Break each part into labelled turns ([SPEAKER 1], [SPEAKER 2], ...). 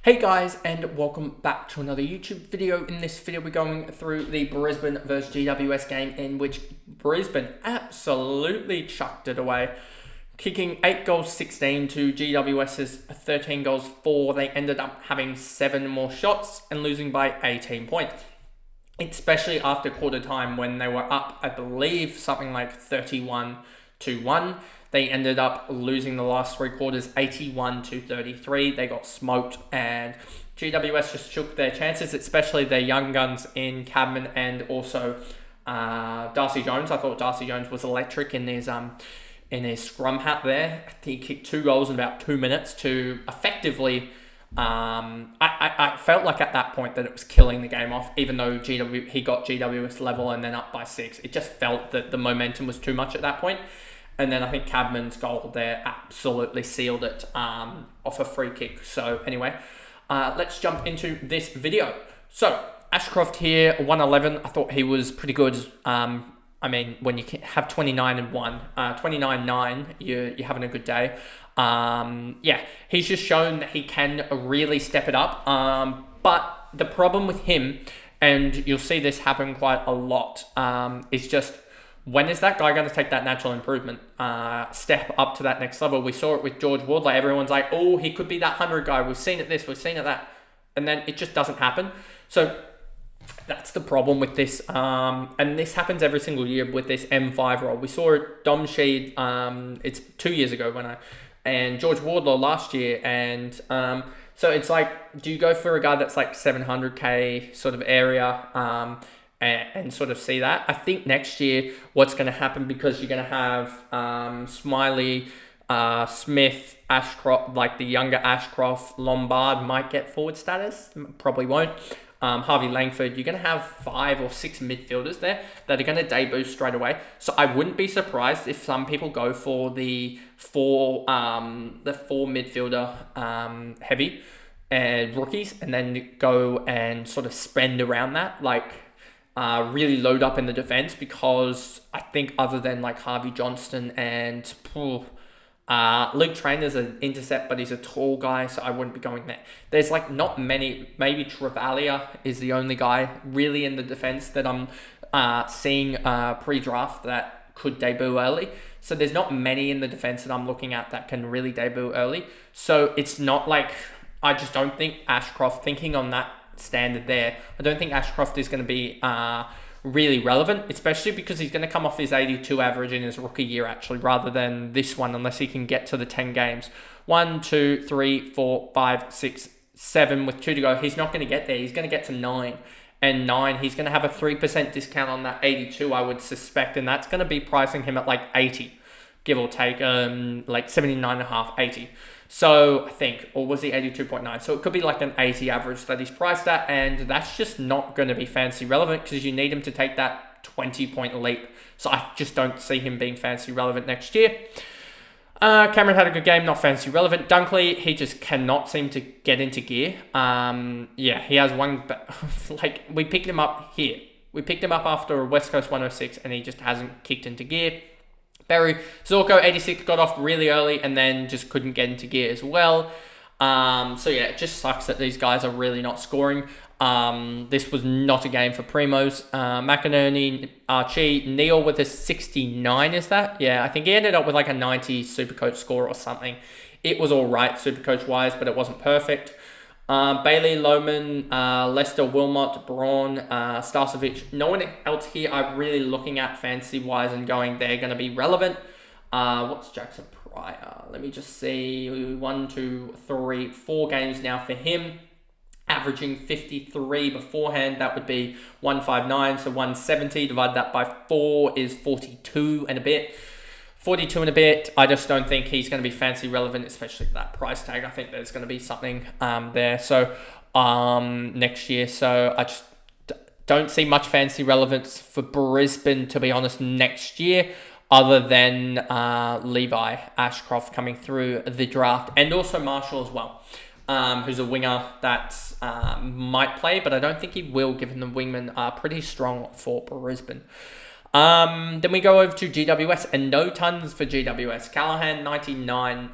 [SPEAKER 1] Hey guys, and welcome back to another YouTube video. In this video we're going through the Brisbane versus GWS game in which Brisbane absolutely chucked it away, kicking 8 goals 16 to GWS's 13 goals 4. They ended up having 7 more shots and losing by 18 points. Especially after quarter time when they were up, I believe, something like 31-1. They ended up losing the last 3 quarters 81-33. They got smoked and GWS just took their chances, especially their young guns in Cadman and also Darcy Jones. I thought Darcy Jones was electric in his scrum hat there. He kicked 2 goals in about 2 minutes to effectively... I felt like at that point that it was killing the game off, even though he got GWS level and then up by 6. It just felt that the momentum was too much at that point. And then I think Cadman's goal there absolutely sealed it off a free kick. So anyway, let's jump into this video. So Ashcroft here, 111. I thought he was pretty good. I mean, when you have 29-1, 29-9, you're having a good day. Yeah, he's just shown that he can really step it up. But the problem with him, and you'll see this happen quite a lot, is just... when is that guy going to take that natural improvement, step up to that next level? We saw it with George Wardley. Everyone's like, oh, he could be that 100 guy. We've seen it this, we've seen it that. And then it just doesn't happen. So that's the problem with this. And this happens every single year with this M5 role. We saw it, Dom Sheed, it's 2 years ago and George Wardlaw last year. And so it's like, do you go for a guy that's like 700K sort of area, and sort of see that? I think next year what's going to happen, because you're going to have Smiley, Smith, Ashcroft, like the younger Ashcroft, Lombard might get forward status, probably won't. Harvey Langford, you're going to have 5 or 6 midfielders there that are going to debut straight away. So I wouldn't be surprised if some people go for the four midfielder heavy and rookies, and then go and sort of spend around that, like really load up in the defense, because I think other than like Harvey Johnston and Luke Trainer's an intercept, but he's a tall guy, so I wouldn't be going there. There's like not many. Maybe Travalia is the only guy really in the defense that I'm seeing pre-draft that could debut early. So there's not many in the defense that I'm looking at that can really debut early. So it's not like, I just don't think Ashcroft, thinking on that standard there, I don't think Ashcroft is going to be really relevant, especially because he's going to come off his 82 average in his rookie year actually, rather than this one, unless he can get to the 10 games. 1, 2, 3, 4, 5, 6, 7 with 2 to go. He's not going to get there. He's going to get to 9. And 9, he's going to have a 3% discount on that 82, I would suspect, and that's going to be pricing him at like 80, give or take, like 79.5, 80. So I think, or was he 82.9? So it could be like an 80 average that he's priced at, and that's just not going to be fancy relevant, because you need him to take that 20-point leap. So I just don't see him being fancy relevant next year. Cameron had a good game, not fancy relevant. Dunkley, he just cannot seem to get into gear. Yeah, he has one, like, we picked him up here. We picked him up after a West Coast 106, and he just hasn't kicked into gear. Barry Zorko, 86, got off really early and then just couldn't get into gear as well. So yeah, it just sucks that these guys are really not scoring. This was not a game for Primos. McInerney, Archie, Neil with a 69, is that? Yeah, I think he ended up with like a 90 Supercoach score or something. It was all right Supercoach-wise, but it wasn't perfect. Bailey, Lohman, Lester, Wilmot, Braun, Starcevic. No one else here I'm really looking at fancy-wise and going, they're going to be relevant. What's Jackson Pryor? Let me just see. 1, 2, 3, 4 games now for him. Averaging 53 beforehand. That would be 159, so 170. Divide that by 4 is 42 and a bit. 42 and a bit. I just don't think he's going to be fancy relevant, especially at that price tag. I think there's going to be something there. So next year. So I just don't see much fancy relevance for Brisbane, to be honest, next year, other than Levi Ashcroft coming through the draft, and also Marshall as well, who's a winger that might play, but I don't think he will, given the wingmen are pretty strong for Brisbane. Then we go over to GWS, and no tons for GWS. Callahan 99.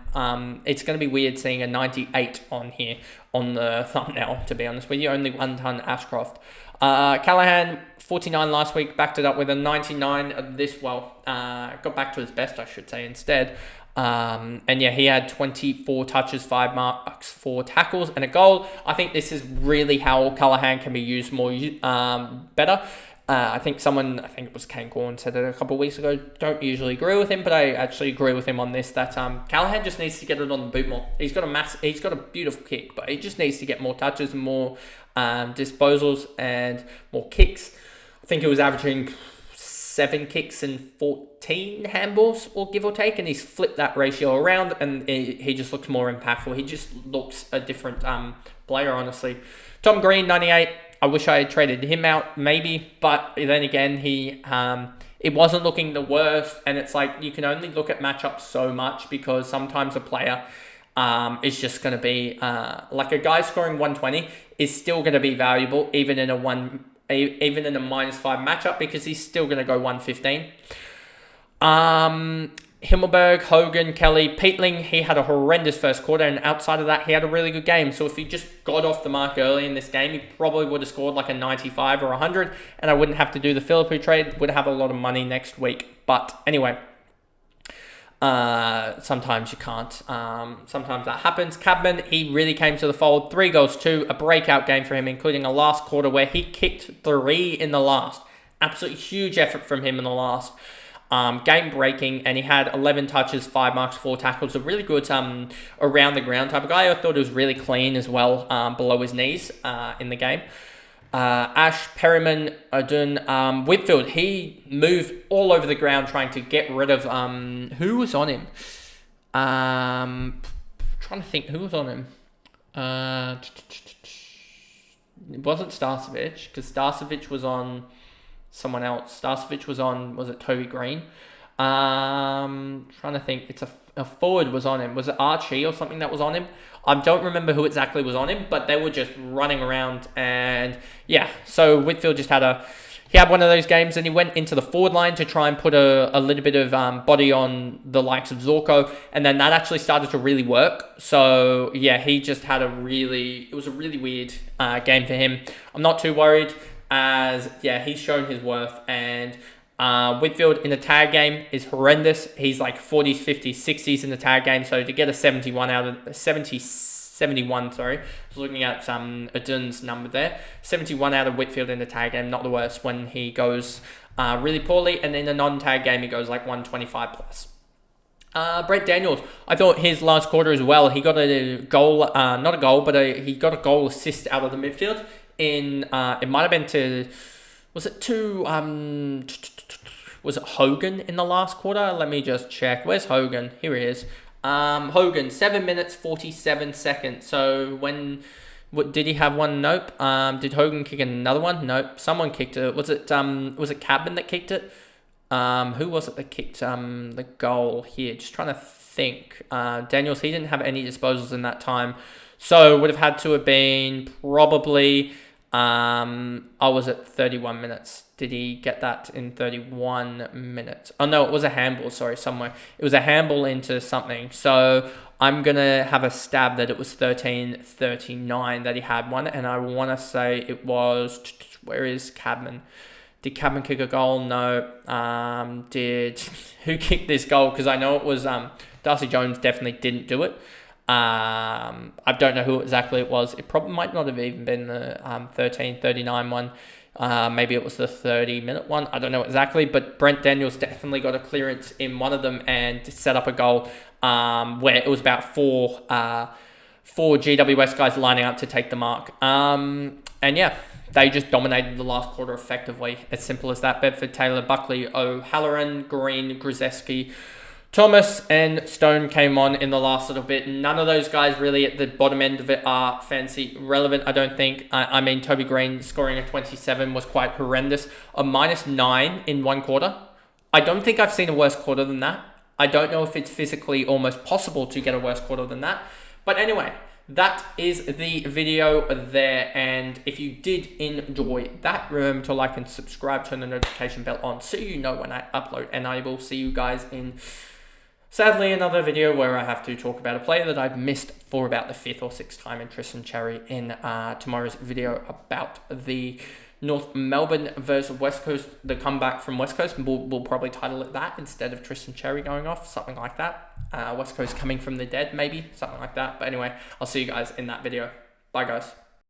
[SPEAKER 1] It's going to be weird seeing a 98 on here on the thumbnail, to be honest with you. Only 1 ton Ashcroft. Callahan 49 last week, backed it up with a 99 this got back to his best, I should say, instead. And yeah, he had 24 touches, 5 marks, 4 tackles, and a goal. I think this is really how Callahan can be used more better. I think it was Kane Gorn said it a couple of weeks ago. Don't usually agree with him, but I actually agree with him on this. That Callahan just needs to get it on the boot more. He's got a beautiful kick, but he just needs to get more touches and more disposals and more kicks. I think he was averaging 7 kicks and 14 handballs, or give or take, and he's flipped that ratio around, and he just looks more impactful. He just looks a different player, honestly. Tom Green 98. I wish I had traded him out, maybe, but then again, it wasn't looking the worst, and it's like you can only look at matchups so much, because sometimes a player is just going to be like a guy scoring 120 is still going to be valuable even in a -5 matchup, because he's still going to go 115. Himmelberg, Hogan, Kelly, Peatling, he had a horrendous first quarter, and outside of that, he had a really good game. So if he just got off the mark early in this game, he probably would have scored like a 95 or 100, and I wouldn't have to do the Philippou trade, would have a lot of money next week. But anyway, sometimes you can't. Sometimes that happens. Cadman, he really came to the fold. 3 goals, 2, a breakout game for him, including a last quarter where he kicked 3 in the last. Absolutely huge effort from him in the last. Game breaking, and he had 11 touches, 5 marks, 4 tackles. A really good around the ground type of guy. I thought it was really clean as well, below his knees in the game. Ash, Perryman, Odun, Whitfield, he moved all over the ground trying to get rid of who was on him. Trying to think who was on him. It wasn't Starcevic, because Starcevic was on someone else. Starcevic was on, was it Toby Green? Trying to think. It's a forward was on him. Was it Archie or something that was on him? I don't remember who exactly was on him, but they were just running around, and yeah. So Whitfield just had one of those games, and he went into the forward line to try and put a little bit of body on the likes of Zorko, and then that actually started to really work. So yeah, he just had it was a really weird game for him. I'm not too worried, as yeah, he's shown his worth, and Whitfield in the tag game is horrendous. He's like 40s, 50s, 60s in the tag game. So to get a 71, I was looking at Adun's number there. 71 out of Whitfield in the tag game, not the worst when he goes really poorly. And in a non-tag game, he goes like 125 plus. Brent Daniels, I thought his last quarter as well, he got a goal, not a goal, but he got a goal assist out of the midfield. It might have been to... Was it Hogan in the last quarter? Let me just check. Where's Hogan? Here he is. Hogan, 7 minutes, 47 seconds. So did he have one? Nope. Did Hogan kick another one? Nope. Someone kicked it. Was it Cadman that kicked it? Who was it that kicked the goal here? Just trying to think. Daniels, he didn't have any disposals in that time. So would have had to have been probably... I was at 31 minutes. Did he get that in 31 minutes? Oh, no, it was a handball. Sorry, somewhere. It was a handball into something. So I'm going to have a stab that it was 13:39 that he had one. And I want to say it was... Where is Cadman? Did Cadman kick a goal? No. Who kicked this goal? Because I know it was... Darcy Jones definitely didn't do it. I don't know who exactly it was. It probably might not have even been the 13:39 one. Maybe it was the 30-minute one. I don't know exactly, but Brent Daniels definitely got a clearance in one of them and set up a goal where it was about four GWS guys lining up to take the mark. And yeah, they just dominated the last quarter effectively. As simple as that. Bedford, Taylor, Buckley, O'Halloran, Green, Grzeski, Thomas and Stone came on in the last little bit. None of those guys really at the bottom end of it are fancy relevant, I don't think. I mean, Toby Green scoring a 27 was quite horrendous. A -9 in one quarter. I don't think I've seen a worse quarter than that. I don't know if it's physically almost possible to get a worse quarter than that. But anyway, that is the video there, and if you did enjoy that, remember to like and subscribe, turn the notification bell on so you know when I upload, and I will see you guys in, sadly, another video where I have to talk about a player that I've missed for about the 5th or 6th time in Tristan Cherry in tomorrow's video about the North Melbourne versus West Coast, the comeback from West Coast. We'll probably title it that instead of Tristan Cherry going off, something like that. West Coast coming from the dead, maybe, something like that. But anyway, I'll see you guys in that video. Bye, guys.